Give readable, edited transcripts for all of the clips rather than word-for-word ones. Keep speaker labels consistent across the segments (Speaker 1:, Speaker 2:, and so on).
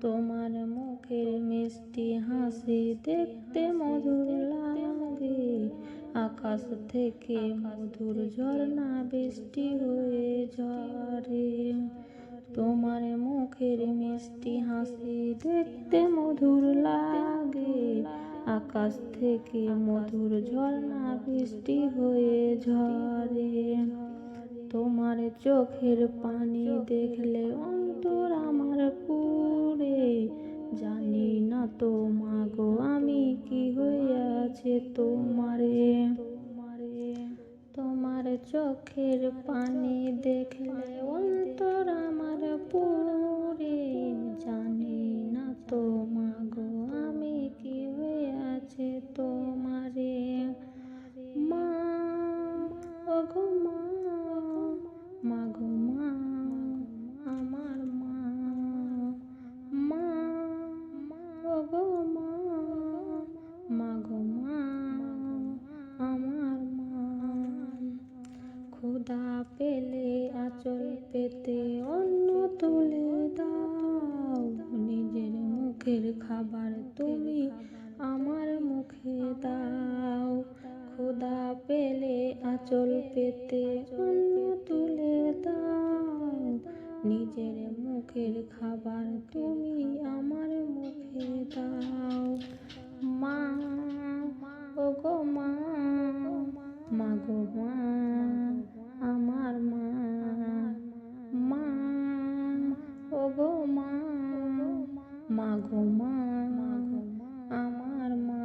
Speaker 1: তোমার মুখের মিষ্টি হাসি দেখতে মধুর লাগে। আকাশ থেকে মধুর ঝর্ণা বৃষ্টি হয়ে ঝরে। তোমার মুখের মিষ্টি হাসি দেখতে মধুর লাগে। আকাশ থেকে মধুর ঝর্ণা বৃষ্টি হয়ে ঝরে। তোমার চোখের পানি দেখলে অন্তর আমার পুরে। জানি না তো মাগো আমি কি হয়ে আছে তোমারে। তোমার চোখের পানি দেখলে অন্তর আমার পুরে। জানি না তো মাগো আমি কি হয়ে আছে তোমারে। মা, ওগো মা, মাগো মা, আমার মা, মা, ওগো মা, মাগো মা, আমার মা। ক্ষুধা পেলে আঁচল পেতে অন্ন তুলে দাও। নিজের মুখের খাবার তুমি আমার মুখে দাও। ক্ষুধা পেলে আঁচল পেতে অন্ন তুলে দাও। নিজের মুখের খাবার তুমি আমার মুখে দাও। মা, ওগো মা, মাগো মা, আমার মা, মা, ওগো মা, মাগো মা, আমার মা।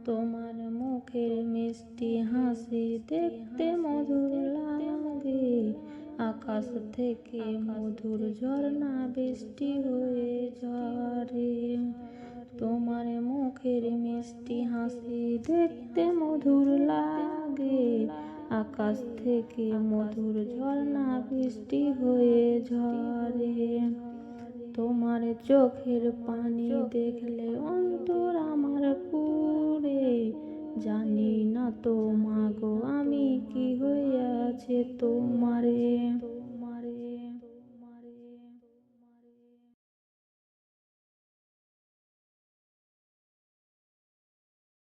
Speaker 1: তোমার মুখের মিষ্টি হাসি দেখতে মধুর লাগে। আকাশ থেকে মধুর ঝর্ণা বৃষ্টি হয়ে ঝরে। তোমার মুখের মিষ্টি হাসি দেখতে মধুর লাগে। আকাশ থেকে মধুর ঝর্ণা বৃষ্টি হয়ে ঝরে। তোমার চোখের পানি দেখলে অন্তর আমার পুরে। জানি না তো মাগো আমি কি হয়ে আছে তোমারে।